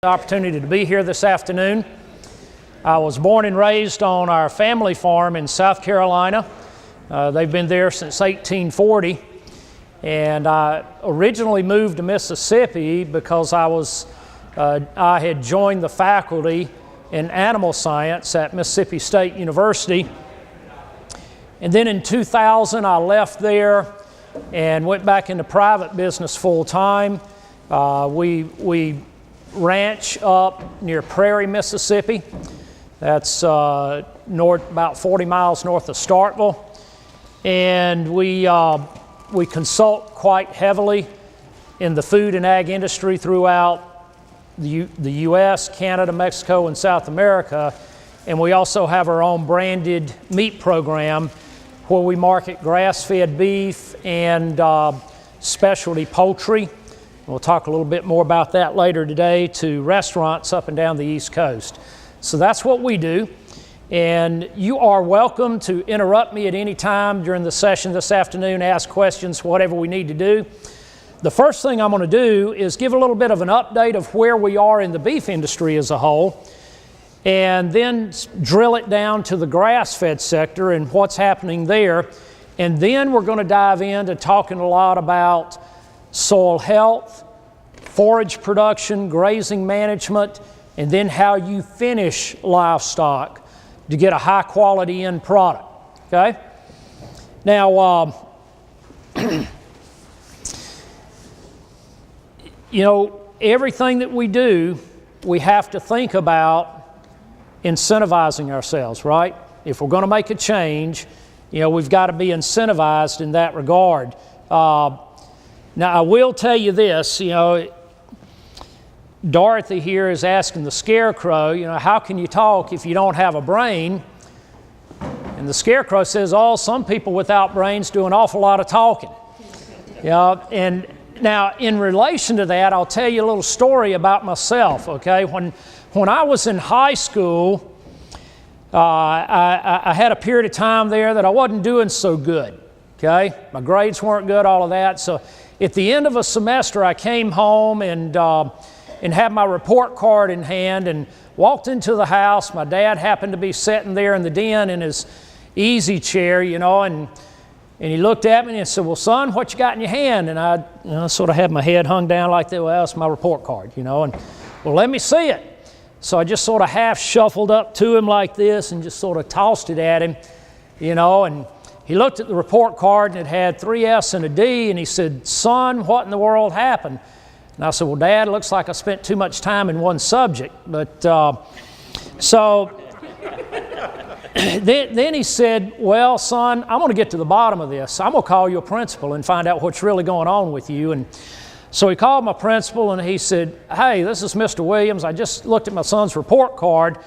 The opportunity to be here this afternoon. I was born and raised on our family farm in South Carolina. They've been there since 1840, and I originally moved to Mississippi because I had joined the faculty in animal science at Mississippi State University. And then in 2000 I left there and went back into private business full time. We ranch up near Prairie, Mississippi. That's about 40 miles north of Starkville. And we consult quite heavily in the food and ag industry throughout the U.S., Canada, Mexico, and South America. And we also have our own branded meat program where we market grass-fed beef and specialty poultry. We'll talk a little bit more about that later today, to restaurants up and down the East Coast. So that's what we do. And you are welcome to interrupt me at any time during the session this afternoon, ask questions, whatever we need to do. The first thing I'm going to do is give a little bit of an update of where we are in the beef industry as a whole, and then drill it down to the grass-fed sector and what's happening there. And then we're going to dive into talking a lot about soil health, forage production, grazing management, and then how you finish livestock to get a high quality end product, okay? Now, you know, everything that we do, we have to think about incentivizing ourselves, right? If we're going to make a change, you know, we've got to be incentivized in that regard. Now, I will tell you this, you know, Dorothy here is asking the Scarecrow, you know, how can you talk if you don't have a brain? And the Scarecrow says, oh, some people without brains do an awful lot of talking. You know, and now, in relation to that, I'll tell you a little story about myself, okay? When I was in high school, I had a period of time there that I wasn't doing so good, okay? My grades weren't good, all of that. So at the end of a semester, I came home and had my report card in hand and walked into the house. My dad happened to be sitting there in the den in his easy chair, you know, and he looked at me and he said, well, son, what you got in your hand? And I, you know, sort of had my head hung down like that. Well, it's my report card, you know, and well, let me see it. So I just sort of half shuffled up to him like this and just sort of tossed it at him, you know, and he looked at the report card and it had 3 F's and a D, and he said, son, what in the world happened? And I said, well, Dad, it looks like I spent too much time in one subject. But so then he said, well, son, I'm going to get to the bottom of this. I'm going to call your principal and find out what's really going on with you. And so he called my principal and he said, hey, this is Mr. Williams. I just looked at my son's report card,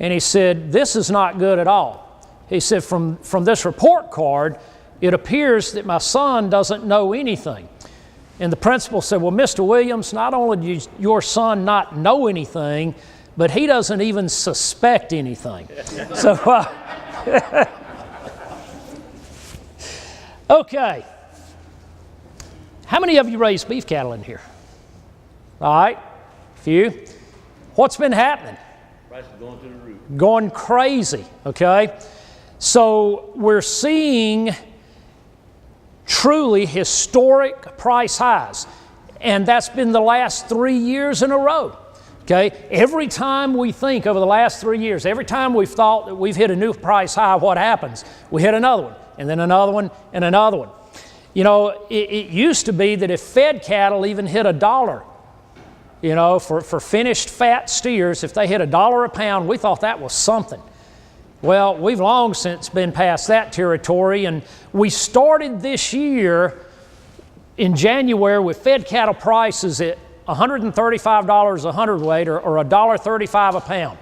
and he said, this is not good at all. He said, from this report card, it appears that my son doesn't know anything. And the principal said, well, Mr. Williams, not only does your son not know anything, but he doesn't even suspect anything. So, okay. How many of you raise beef cattle in here? All right, a few. What's been happening? Price is going through the roof. Going crazy, okay? So we're seeing truly historic price highs, and that's been the last 3 years in a row, okay? Every time we think over the last 3 years, every time we've thought that we've hit a new price high, what happens? We hit another one, and then another one, and another one. You know, it used to be that if fed cattle even hit $1, you know, for finished fat steers, if they hit $1 a pound, we thought that was something. Well, we've long since been past that territory, and we started this year in January with fed cattle prices at $135 a hundredweight, or $1.35 a pound,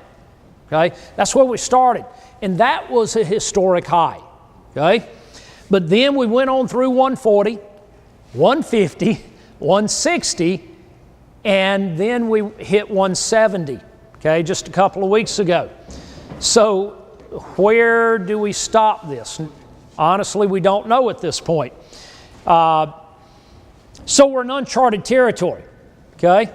okay? That's where we started, and that was a historic high, okay? But then we went on through 140, 150, 160, and then we hit 170, okay, just a couple of weeks ago. So where do we stop this? Honestly, we don't know at this point. So we're in uncharted territory, okay?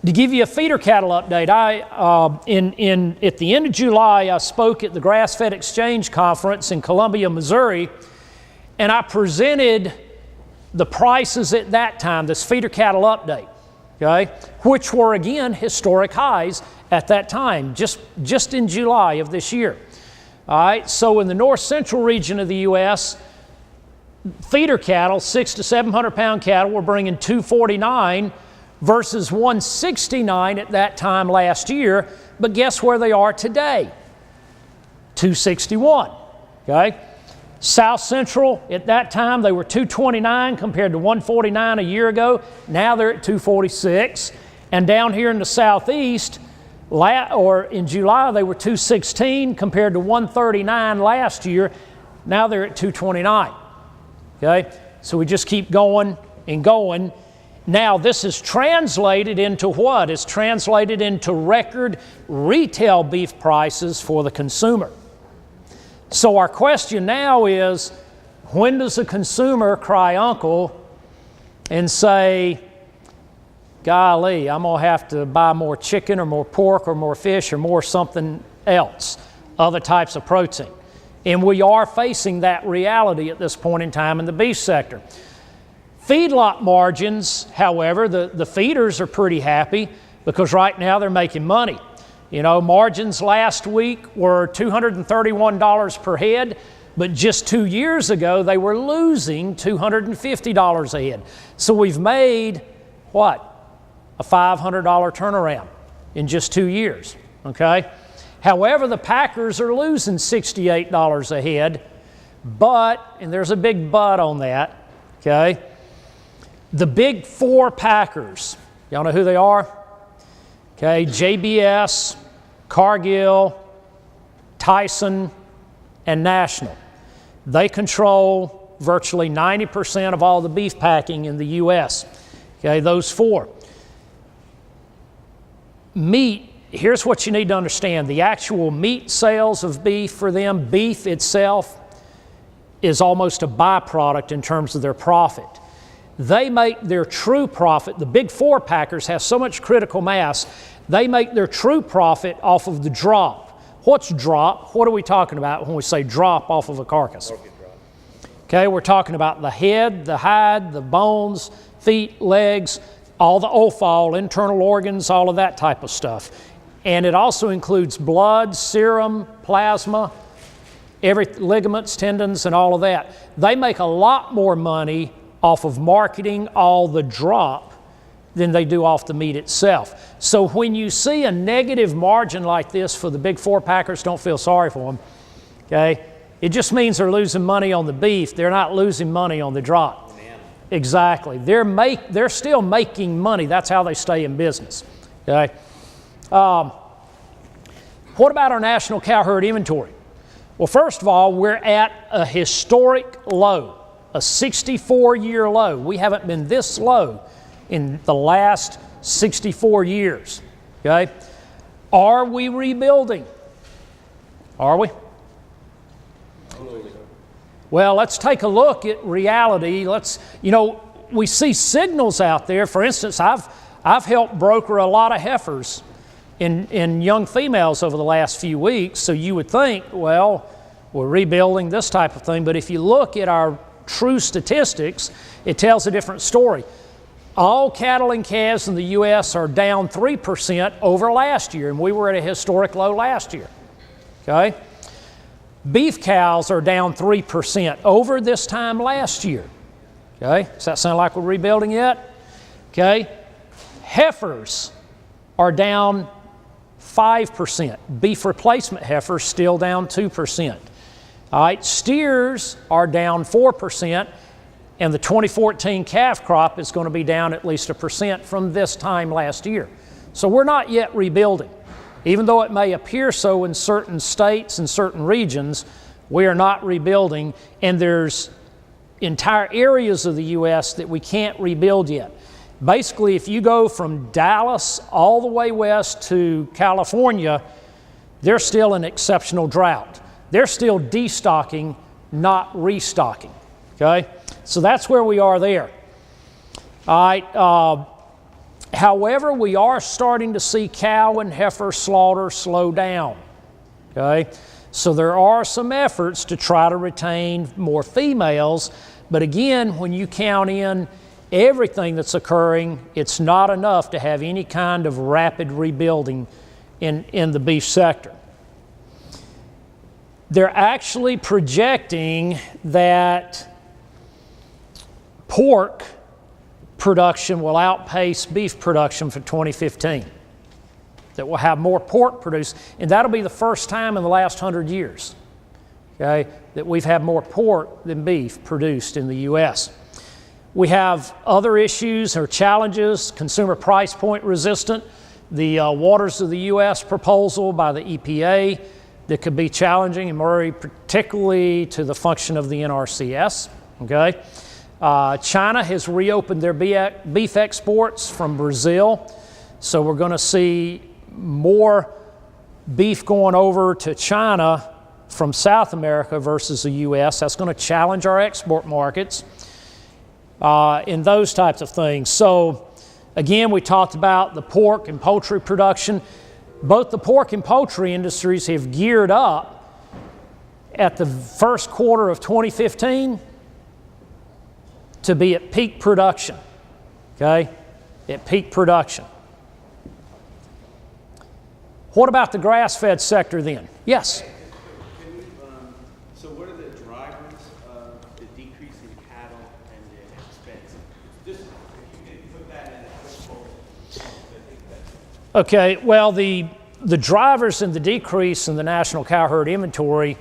To give you a feeder cattle update, at the end of July, I spoke at the Grass-Fed Exchange Conference in Columbia, Missouri, and I presented the prices at that time, this feeder cattle update, okay, which were again historic highs at that time, just in July of this year. All right, so in the north central region of the U.S., feeder cattle, 600 to 700 pound cattle, were bringing $249 versus $169 at that time last year. But guess where they are today? $261. Okay. South Central, at that time, they were $229 compared to $149 a year ago. Now they're at $246. And down here in the Southeast, in July, they were $216 compared to $139 last year. Now they're at $229. Okay? So we just keep going and going. Now, this is translated into what? It's translated into record retail beef prices for the consumer. So our question now is, when does the consumer cry uncle and say, golly, I'm going to have to buy more chicken or more pork or more fish or more something else, other types of protein? And we are facing that reality at this point in time in the beef sector. Feedlot margins, however, the feeders are pretty happy because right now they're making money. You know, margins last week were $231 per head, but just 2 years ago they were losing $250 a head. So we've made, what? A $500 turnaround in just 2 years, okay? However, the packers are losing $68 a head, but, and there's a big but on that, okay? The big four packers, y'all know who they are? Okay, JBS, Cargill, Tyson, and National. They control virtually 90% of all the beef packing in the U.S. Okay, those four. Meat, here's what you need to understand. The actual meat sales of beef for them, beef itself, is almost a byproduct in terms of their profit. They make their true profit. The big four packers have so much critical mass, they make their true profit off of the drop. What's drop? What are we talking about when we say drop off of a carcass? Okay, we're talking about the head, the hide, the bones, feet, legs, all the offal, internal organs, all of that type of stuff. And it also includes blood, serum, plasma, ligaments, tendons, and all of that. They make a lot more money off of marketing all the drop than they do off the meat itself. So when you see a negative margin like this for the big four packers, don't feel sorry for them, okay? It just means they're losing money on the beef. They're not losing money on the drop. Amen. Exactly. They're still making money. That's how they stay in business, okay? What about our national cow herd inventory? Well, first of all, we're at a historic low. A 64-year low. We haven't been this low in the last 64 years, okay? Are we rebuilding? Are we? Well, let's take a look at reality. We see signals out there. For instance, I've helped broker a lot of heifers in young females over the last few weeks, so you would think, well, we're rebuilding this type of thing, but if you look at our true statistics, it tells a different story. All cattle and calves in the U.S. are down 3% over last year, and we were at a historic low last year, okay? Beef cows are down 3% over this time last year, okay? Does that sound like we're rebuilding yet? Okay? Heifers are down 5%. Beef replacement heifers still down 2%. All right, steers are down 4%, and the 2014 calf crop is going to be down at least 1% from this time last year. So we're not yet rebuilding. Even though it may appear so in certain states and certain regions, we are not rebuilding, and there's entire areas of the U.S. that we can't rebuild yet. Basically, if you go from Dallas all the way west to California, there's still an exceptional drought. They're still destocking, not restocking, okay? So that's where we are there. All right, However, we are starting to see cow and heifer slaughter slow down, okay? So there are some efforts to try to retain more females, but again, when you count in everything that's occurring, it's not enough to have any kind of rapid rebuilding in the beef sector. They're actually projecting that pork production will outpace beef production for 2015. That we'll have more pork produced, and that'll be the first time in the last 100 years, okay, that we've had more pork than beef produced in the U.S. We have other issues or challenges, consumer price point resistant, the Waters of the U.S. proposal by the EPA that could be challenging and worry particularly to the function of the NRCS, okay? China has reopened their beef exports from Brazil, so we're going to see more beef going over to China from South America versus the U.S. That's going to challenge our export markets in those types of things. So again, we talked about the pork and poultry production. Both the pork and poultry industries have geared up at the first quarter of 2015 to be at peak production, okay? At peak production. What about the grass-fed sector then? Yes? So what are the drivers of the decrease in cattle and the expense? Just if you can put that in a quick poll, I think that's... Okay, well, the drivers in the decrease in the national cow herd inventory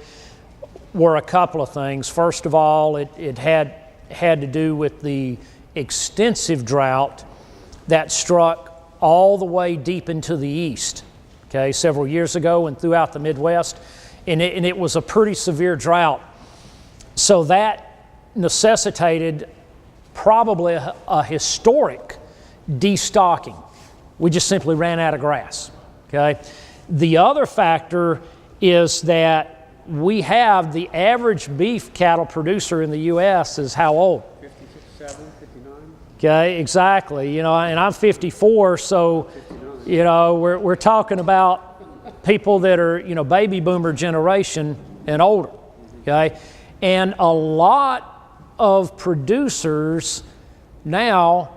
were a couple of things. First of all, it had to do with the extensive drought that struck all the way deep into the east, okay, several years ago and throughout the Midwest, and it was a pretty severe drought. So that necessitated probably a historic destocking. We just simply ran out of grass, okay? The other factor is that we have the average beef cattle producer in the U.S. is how old? 57, 59? Okay, exactly. You know, and I'm 54, so, 59. You know, we're talking about people that are, you know, baby boomer generation and older, okay? And a lot of producers now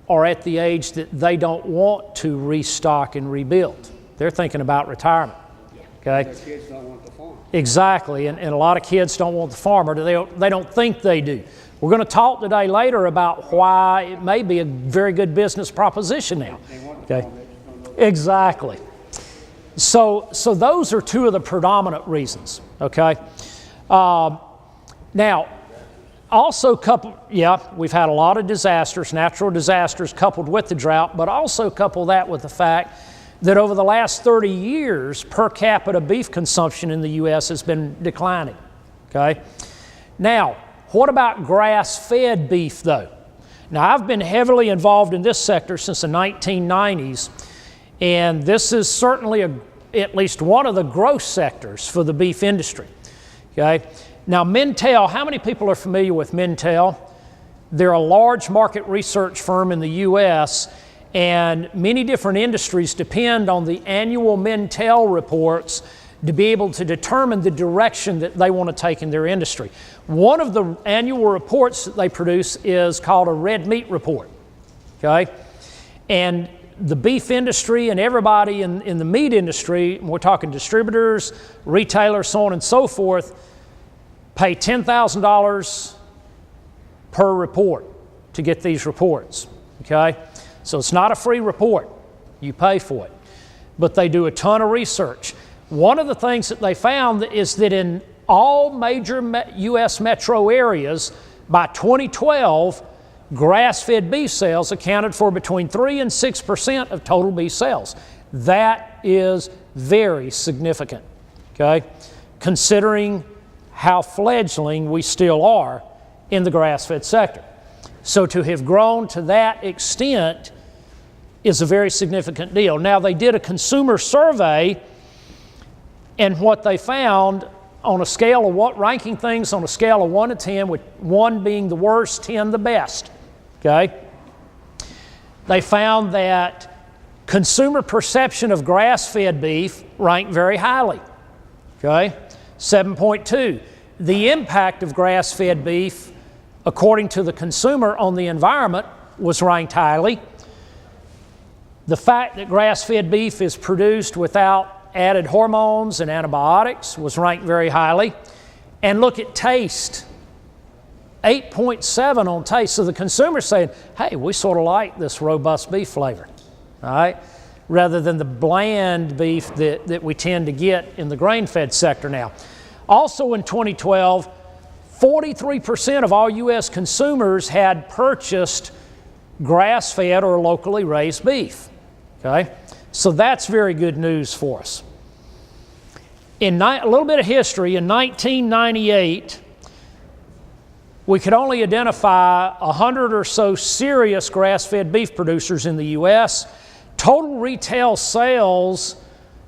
are at the age that they don't want to restock and rebuild. They're thinking about retirement, okay? Their kids don't want the farm. Exactly, and a lot of kids don't want the farm, or they don't think they do. We're going to talk today later about why it may be a very good business proposition now. Okay, exactly. So those are two of the predominant reasons. Okay, now also we've had a lot of disasters, natural disasters coupled with the drought, but also couple that with the fact that over the last 30 years, per capita beef consumption in the U.S. has been declining, okay? Now, what about grass-fed beef, though? Now, I've been heavily involved in this sector since the 1990s, and this is certainly at least one of the growth sectors for the beef industry, okay? Now, Mintel, how many people are familiar with Mintel? They're a large market research firm in the U.S., and many different industries depend on the annual Mintel reports to be able to determine the direction that they want to take in their industry. One of the annual reports that they produce is called a red meat report, okay? And the beef industry and everybody in the meat industry, we're talking distributors, retailers, so on and so forth, pay $10,000 per report to get these reports, okay? So it's not a free report. You pay for it. But they do a ton of research. One of the things that they found is that in all major U.S. metro areas, by 2012, grass-fed beef sales accounted for between 3 and 6% of total beef sales. That is very significant, okay? Considering how fledgling we still are in the grass-fed sector. So to have grown to that extent is a very significant deal. Now, they did a consumer survey, and what they found on a scale of ranking things on a scale of 1 to 10, with 1 being the worst, 10 the best, okay? they found that consumer perception of grass-fed beef ranked very highly, okay? 7.2. The impact of grass-fed beef, according to the consumer on the environment, was ranked highly. The fact that grass-fed beef is produced without added hormones and antibiotics was ranked very highly. And look at taste. 8.7 on taste. So the consumer's saying, hey, we sort of like this robust beef flavor, all right? Rather than the bland beef that we tend to get in the grain-fed sector now. Also in 2012, 43% of all U.S. consumers had purchased grass-fed or locally raised beef, okay? So that's very good news for us. A little bit of history, in 1998, we could only identify 100 or so serious grass-fed beef producers in the U.S. Total retail sales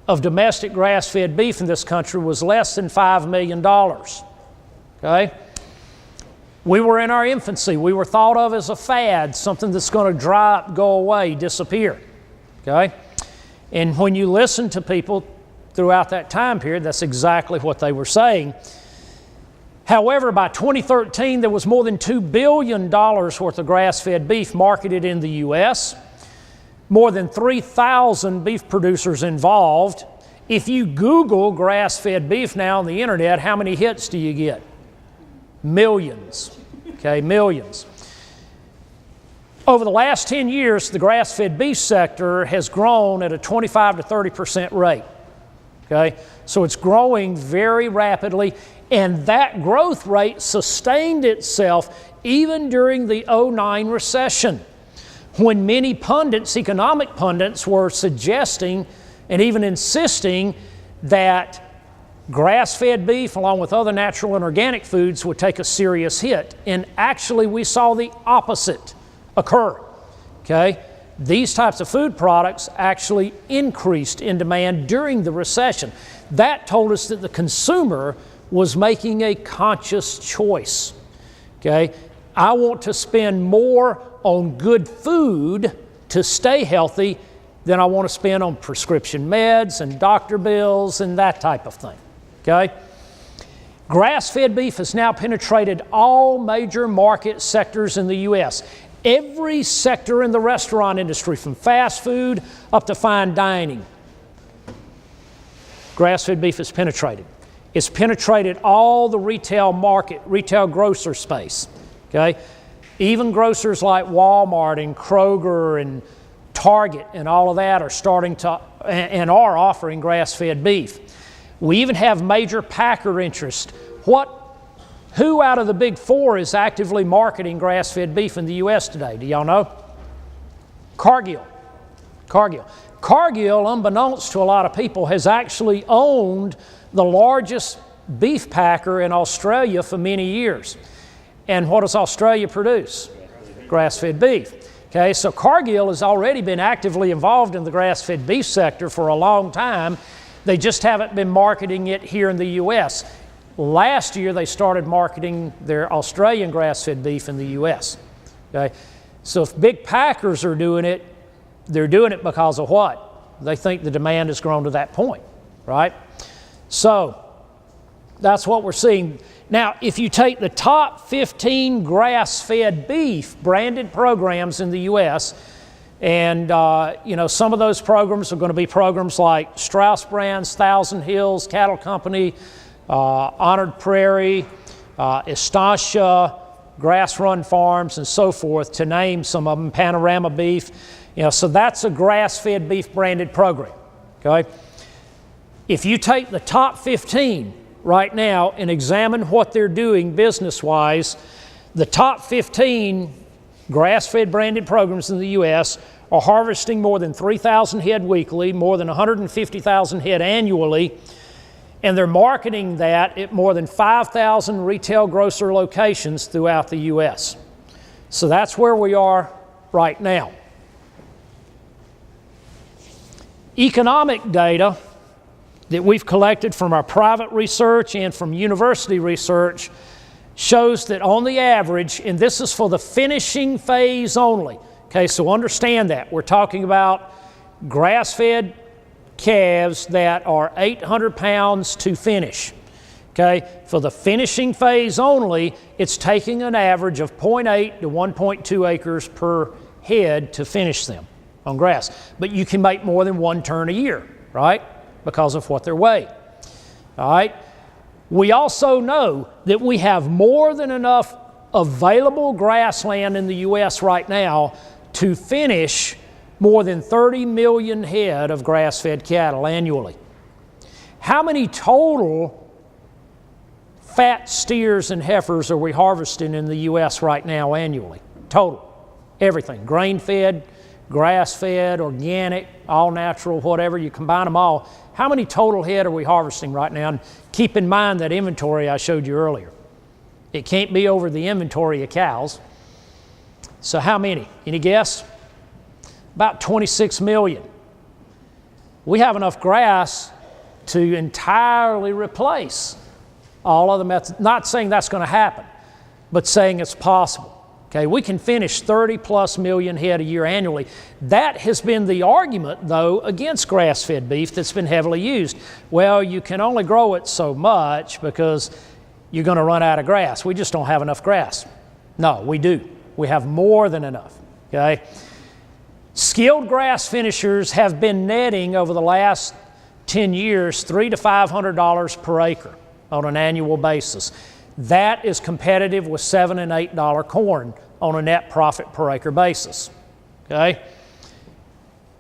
of domestic grass-fed beef in this country was less than $5 million, okay? We were in our infancy. We were thought of as a fad, something that's going to dry up, go away, disappear, okay? And when you listen to people throughout that time period, that's exactly what they were saying. However, by 2013, there was more than $2 billion worth of grass-fed beef marketed in the U.S., more than 3,000 beef producers involved. If you Google grass-fed beef now on the internet, how many hits do you get? Millions, okay, millions. Over the last 10 years, the grass-fed beef sector has grown at a 25 to 30% rate, okay? So it's growing very rapidly, and that growth rate sustained itself even during the 2009 recession, when many pundits, economic pundits, were suggesting and even insisting that grass-fed beef, along with other natural and organic foods, would take a serious hit. And actually, we saw the opposite occur, okay? These types of food products actually increased in demand during the recession. That told us that the consumer was making a conscious choice, okay? I want to spend more on good food to stay healthy than I want to spend on prescription meds and doctor bills and that type of thing, okay? Grass-fed beef has now penetrated all major market sectors in the U.S. Every sector in the restaurant industry, from fast food up to fine dining, grass-fed beef has penetrated. It's penetrated all the retail market, retail grocer space, okay? Even grocers like Walmart and Kroger and Target and all of that are starting to and are offering grass-fed beef. We even have major packer interest. Who out of the big four is actively marketing grass-fed beef in the U.S. today? Do y'all know? Cargill. Cargill, unbeknownst to a lot of people, has actually owned the largest beef packer in Australia for many years. And what does Australia produce? Grass-fed beef. Okay, so Cargill has already been actively involved in the grass-fed beef sector for a long time. They just haven't been marketing it here in the U.S. Last year, they started marketing their Australian grass-fed beef in the U.S. Okay, so if big packers are doing it, they're doing it because of what? They think the demand has grown to that point, right? So that's what we're seeing. Now, if you take the top 15 grass-fed beef branded programs in the U.S., and some of those programs are going to be programs like Strauss Brands, Thousand Hills Cattle Company, Honored Prairie, Estancia, Grass Run Farms, and so forth, to name some of them, Panorama Beef. So that's a grass-fed beef branded program, okay? If you take the top 15 right now and examine what they're doing business-wise, the top 15 grass-fed branded programs in the U.S. are harvesting more than 3,000 head weekly, more than 150,000 head annually, and they're marketing that at more than 5,000 retail grocer locations throughout the U.S. So that's where we are right now. Economic data that we've collected from our private research and from university research shows that on the average, and this is for the finishing phase only, Okay, so understand that. We're talking about grass-fed calves that are 800 pounds to finish. Okay, for the finishing phase only, it's taking an average of 0.8 to 1.2 acres per head to finish them on grass. But you can make more than one turn a year, right? Because of what they're weighed. All right. We also know that we have more than enough available grassland in the U.S. right now to finish more than 30 million head of grass-fed cattle annually. How many total fat steers and heifers are we harvesting in the U.S. right now annually? Total. Everything. Grain-fed, grass-fed, organic, all natural, whatever. You combine them all. How many total head are we harvesting right now? And keep in mind that inventory I showed you earlier. It can't be over the inventory of cows. So how many? Any guess? About 26 million. We have enough grass to entirely replace all other methods. Not saying that's going to happen, but saying it's possible. Okay, we can finish 30 plus million head a year annually. That has been the argument, though, against grass-fed beef that's been heavily used. Well, you can only grow it so much because you're going to run out of grass. We just don't have enough grass. No, we do. We have more than enough. Okay. Skilled grass finishers have been netting over the last 10 years $300 to $500 per acre on an annual basis. That is competitive with $7 and $8 corn on a net profit per acre basis. Okay?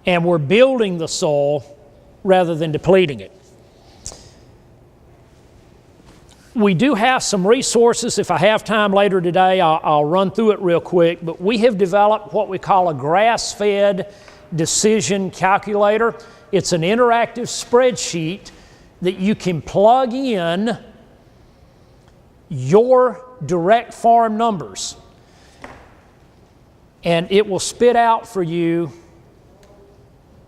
And we're building the soil rather than depleting it. We do have some resources. If I have time later today, I'll run through it real quick. But we have developed what we call a grass-fed decision calculator. It's an interactive spreadsheet that you can plug in your direct farm numbers, and it will spit out for you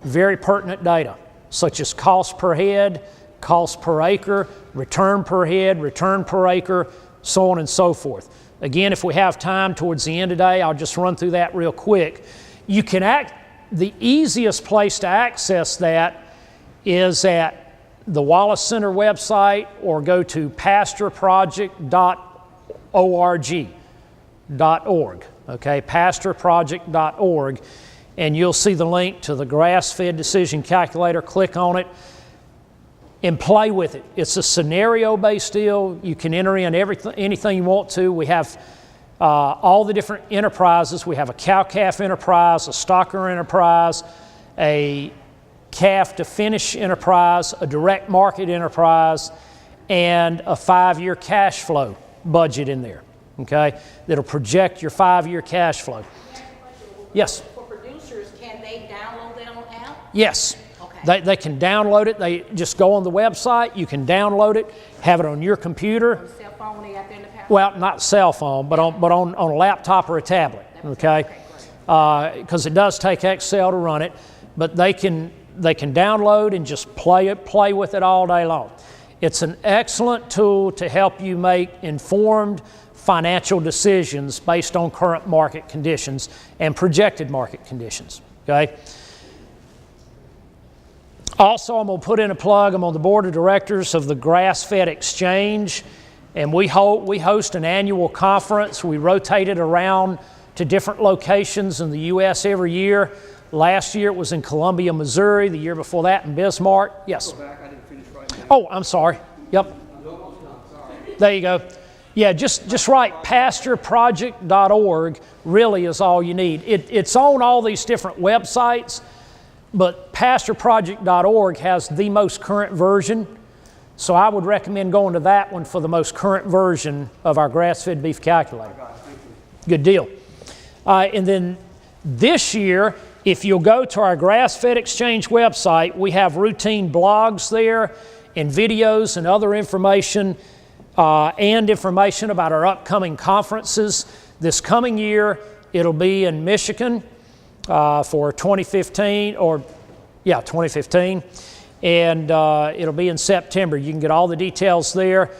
very pertinent data, such as cost per head, cost per acre, return per head, return per acre, so on and so forth. Again, if we have time towards the end today, I'll just run through that real quick. You can the easiest place to access that is at the Wallace Center website, or go to pastureproject.org. Okay, pastureproject.org, and you'll see the link to the grass-fed decision calculator. Click on it and play with it. It's a scenario-based deal. You can enter in anything you want to. We have all the different enterprises. We have a cow-calf enterprise, a stocker enterprise, a calf to finish enterprise, a direct market enterprise, and a 5-year cash flow budget in there, okay? That'll project your 5-year cash flow. Yes? For producers, can they download that on app? Yes. Okay. They can download it. They just go on the website. You can download it, have it on your computer. On cell phone, they out there in the past? Well, not cell phone, but on a laptop or a tablet, okay? Because it does take Excel to run it, but they can download and just play with it all day long. It's an excellent tool to help you make informed financial decisions based on current market conditions and projected market conditions, okay? Also, I'm going to put in a plug. I'm on the board of directors of the Grass-Fed Exchange, and we host an annual conference. We rotate it around to different locations in the U.S. every year. Last year it was in Columbia, Missouri. The year before that in Bismarck. Yes? Go back, I didn't finish writing that. Oh, I'm sorry. Yep. There you go. Yeah, just write pastureproject.org really is all you need. It's on all these different websites, but pastureproject.org has the most current version. So I would recommend going to that one for the most current version of our grass-fed beef calculator. Good deal. And then this year, if you'll go to our Grass-Fed Exchange website, we have routine blogs there and videos and other information and information about our upcoming conferences. This coming year, it'll be in Michigan for 2015, and it'll be in September. You can get all the details there.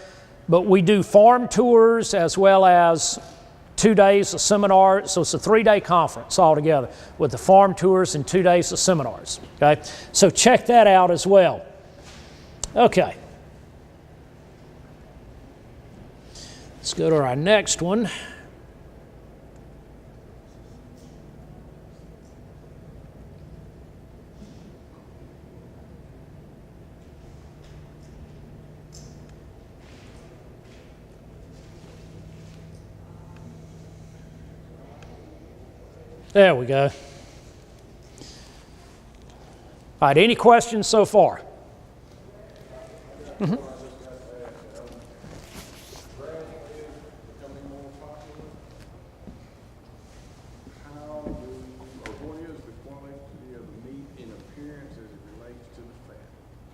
But we do farm tours as well as 2 days of seminars. So it's a 3-day conference altogether with the farm tours and 2 days of seminars. Okay, so check that out as well. Okay. Let's go to our next one. There we go. All right, any questions so far? Mm-hmm.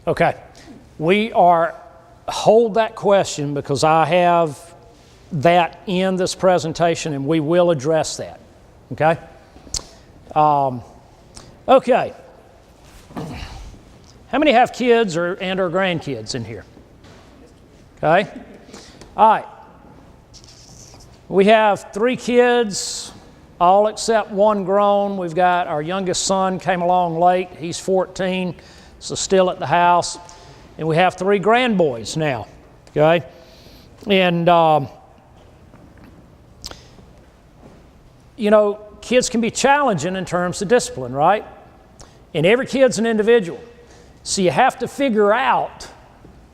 Okay, hold that question because I have that in this presentation and we will address that, okay? Okay, how many have kids or grandkids in here? Okay, all right, we have 3 kids, all except one grown. We've got our youngest son came along late, he's 14. So still at the house, and we have 3 grandboys now, okay? And, you know, kids can be challenging in terms of discipline, right? And every kid's an individual. So you have to figure out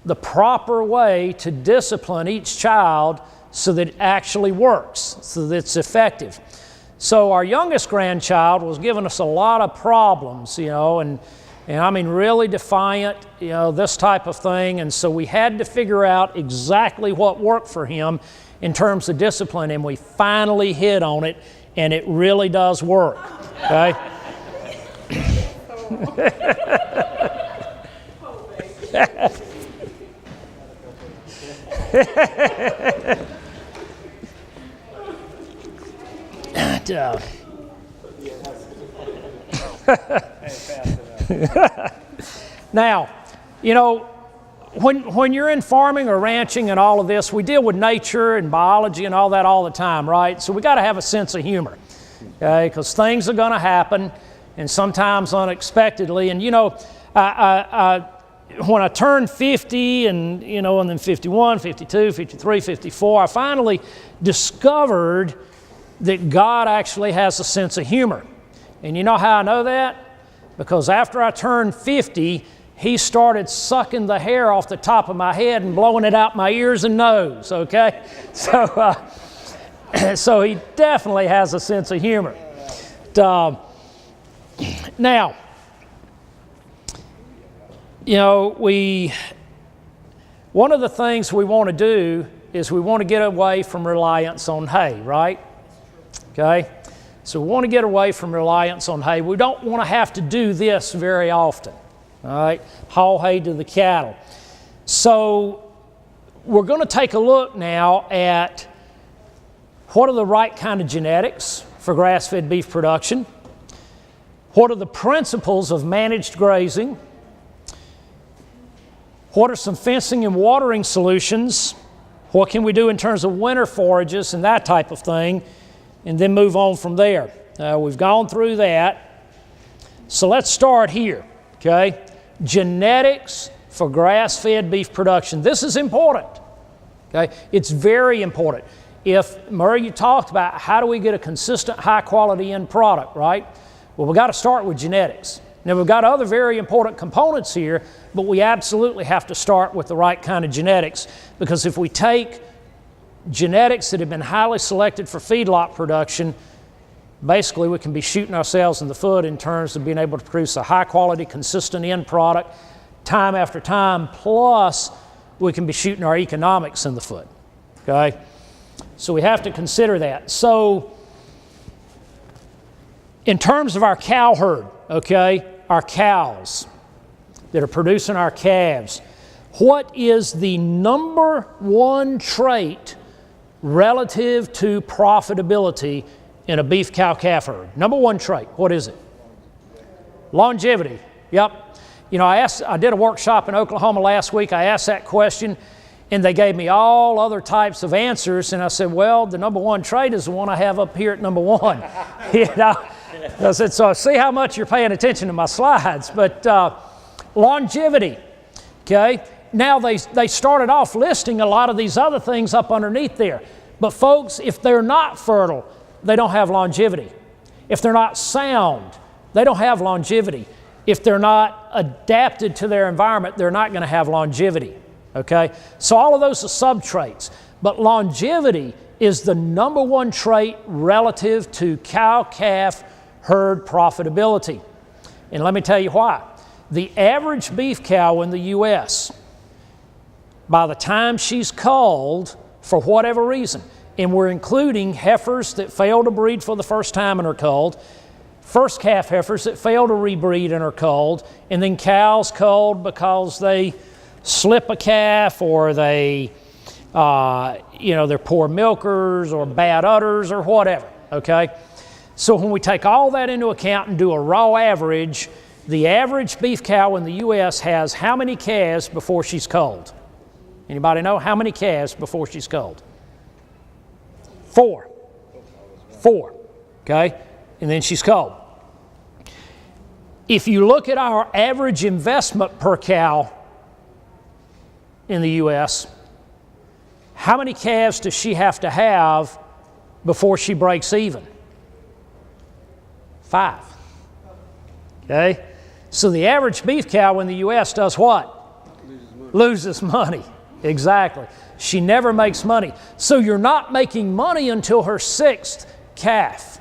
the proper way to discipline each child so that it actually works, so that it's effective. So our youngest grandchild was giving us a lot of problems, you know, and I mean really defiant, you know, this type of thing. And so we had to figure out exactly what worked for him in terms of discipline, and we finally hit on it, and it really does work, okay? Now, you know, when you're in farming or ranching and all of this, we deal with nature and biology and all that all the time, right? So we got to have a sense of humor, okay? Because things are going to happen, and sometimes unexpectedly. And you know, when I turned 50, and you know, and then 51, 52, 53, 54, I finally discovered that God actually has a sense of humor. And you know how I know that? Because after I turned 50, he started sucking the hair off the top of my head and blowing it out my ears and nose, okay? So, so he definitely has a sense of humor. Now, you know, one of the things we want to do is we want to get away from reliance on hay, right? Okay? So we want to get away from reliance on hay. We don't want to have to do this very often, all right? Haul hay to the cattle. So we're going to take a look now at what are the right kind of genetics for grass-fed beef production, what are the principles of managed grazing, what are some fencing and watering solutions, what can we do in terms of winter forages and that type of thing, and then move on from there. We've gone through that. So let's start here, okay? Genetics for grass-fed beef production. This is important, okay? It's very important. If, Murray, you talked about how do we get a consistent high-quality end product, right? Well, we've got to start with genetics. Now, we've got other very important components here, but we absolutely have to start with the right kind of genetics, because if we take genetics that have been highly selected for feedlot production, basically we can be shooting ourselves in the foot in terms of being able to produce a high-quality, consistent end product time after time, plus we can be shooting our economics in the foot, okay? So we have to consider that. So in terms of our cow herd, okay, our cows that are producing our calves, what is the number one trait relative to profitability in a beef cow-calf herd? Number one trait, what is it? Longevity. Yep. You know, I did a workshop in Oklahoma last week. I asked that question, And they gave me all other types of answers, and I said, well, the number one trait is the one I have up here at number one. You know? I said, so see how much you're paying attention to my slides. But longevity, okay? Now they started off listing a lot of these other things up underneath there. But folks, if they're not fertile, they don't have longevity. If they're not sound, they don't have longevity. If they're not adapted to their environment, they're not going to have longevity, okay? So all of those are subtraits. But longevity is the number one trait relative to cow-calf herd profitability. And let me tell you why. The average beef cow in the U.S., by the time she's culled, for whatever reason, and we're including heifers that fail to breed for the first time and are culled, first calf heifers that fail to rebreed and are culled, and then cows culled because they slip a calf or they, they're poor milkers or bad udders or whatever, okay? So when we take all that into account and do a raw average, the average beef cow in the U.S. has how many calves before she's culled? Anybody know how many calves before she's culled? 4, okay? And then she's culled. If you look at our average investment per cow in the U.S., how many calves does she have to have before she breaks even? 5, okay? So the average beef cow in the U.S. does what? Loses money. Exactly. She never makes money. So you're not making money until her 6th calf.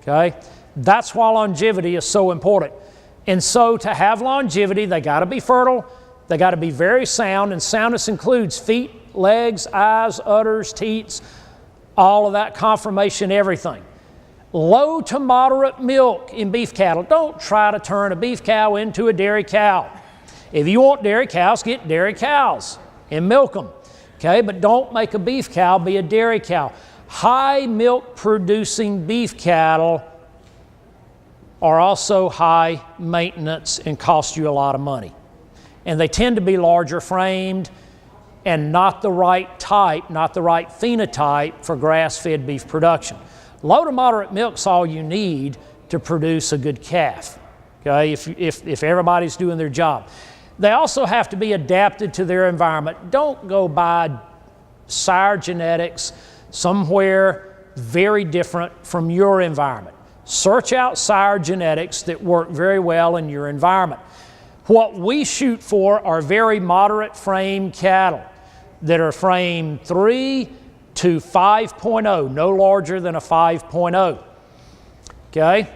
Okay? That's why longevity is so important. And so to have longevity, they got to be fertile, they got to be very sound, and soundness includes feet, legs, eyes, udders, teats, all of that, conformation, everything. Low to moderate milk in beef cattle. Don't try to turn a beef cow into a dairy cow. If you want dairy cows, get dairy cows and milk them, okay? But don't make a beef cow be a dairy cow. High milk producing beef cattle are also high maintenance and cost you a lot of money. And they tend to be larger framed and not the right type, not the right phenotype for grass-fed beef production. Low to moderate milk's all you need to produce a good calf, okay, if everybody's doing their job. They also have to be adapted to their environment. Don't go buy sire genetics somewhere very different from your environment. Search out sire genetics that work very well in your environment. What we shoot for are very moderate frame cattle that are frame 3 to 5.0, no larger than a 5.0. Okay?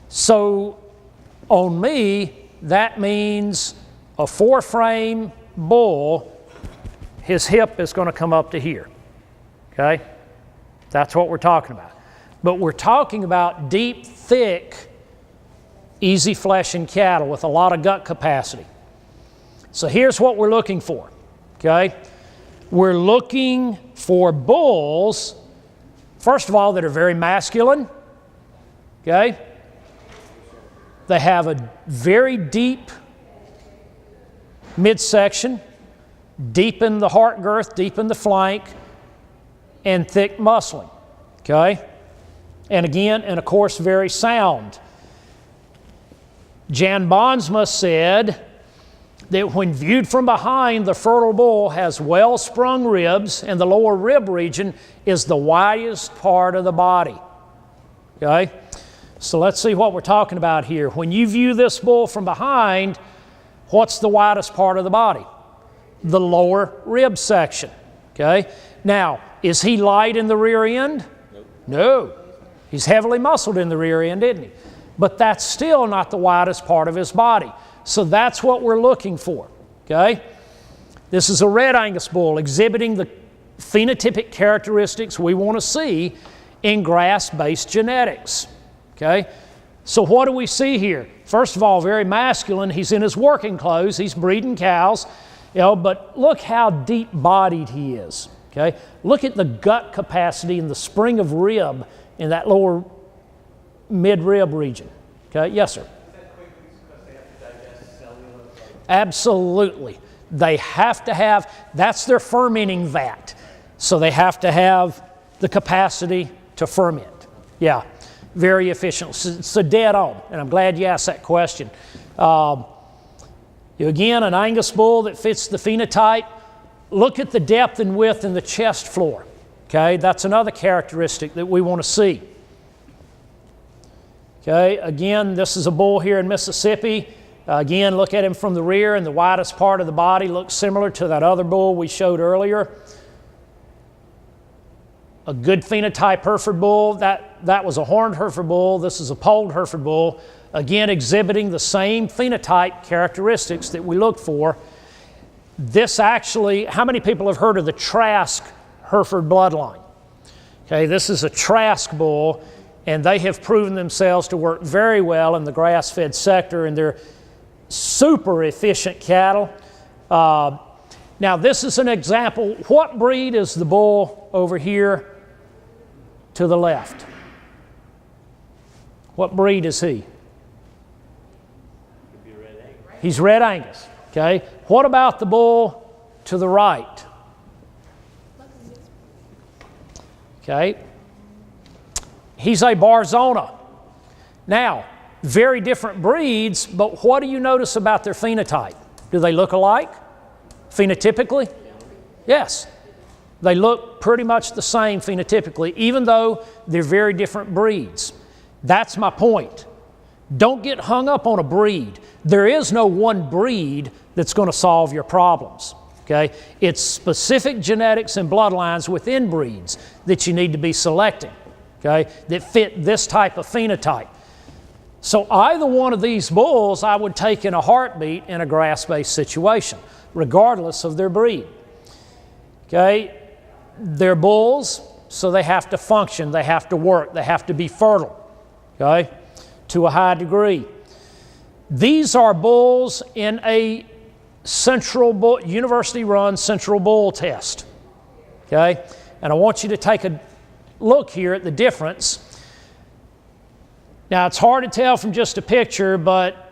So on me, that means a 4-frame bull, his hip is going to come up to here. Okay? That's what we're talking about. But we're talking about deep, thick, easy fleshing cattle with a lot of gut capacity. So here's what we're looking for. Okay? We're looking for bulls, first of all, that are very masculine. Okay? They have a very deep midsection, deep in the heart girth, deep in the flank, and thick muscling. Okay? And again, and of course, very sound. Jan Bonsma said that when viewed from behind, the fertile bull has well-sprung ribs, and the lower rib region is the widest part of the body. Okay? So let's see what we're talking about here. When you view this bull from behind, what's the widest part of the body? The lower rib section. Okay? Now, is he light in the rear end? No. He's heavily muscled in the rear end, isn't he? But that's still not the widest part of his body. So that's what we're looking for, okay? This is a red Angus bull exhibiting the phenotypic characteristics we want to see in grass-based genetics, okay? So what do we see here? First of all, very masculine. He's in his working clothes. He's breeding cows, but look how deep-bodied he is, okay? Look at the gut capacity and the spring of rib in that lower mid-rib region. Okay, yes, sir? Is that quick because they have to digest cellular? Absolutely. They have to have, that's their fermenting vat. So they have to have the capacity to ferment. Yeah, very efficient. So dead on, and I'm glad you asked that question. Again, an Angus bull that fits the phenotype. Look at the depth and width in the chest floor. Okay, that's another characteristic that we want to see. Okay, again, this is a bull here in Mississippi. Again, look at him from the rear, and the widest part of the body looks similar to that other bull we showed earlier. A good phenotype Hereford bull, that was a horned Hereford bull. This is a polled Hereford bull. Again, exhibiting the same phenotype characteristics that we look for. This actually, how many people have heard of the Trask Hereford bloodline? Okay, this is a Trask bull, and they have proven themselves to work very well in the grass-fed sector, and they're super efficient cattle. Now, this is an example. What breed is the bull over here to the left? What breed is he? He's Red Angus. Okay. What about the bull to the right? Okay. He's a Barzona. Now, very different breeds, but what do you notice about their phenotype? Do they look alike? Phenotypically? Yes. They look pretty much the same phenotypically, even though they're very different breeds. That's my point. Don't get hung up on a breed. There is no one breed that's going to solve your problems. Okay? It's specific genetics and bloodlines within breeds that you need to be selecting, okay, that fit this type of phenotype. So either one of these bulls I would take in a heartbeat in a grass-based situation, regardless of their breed. Okay? They're bulls, so they have to function, they have to work, they have to be fertile, okay, to a high degree. These are bulls in a central bull, university-run central bull test, okay? And I want you to take a look here at the difference. Now, it's hard to tell from just a picture, but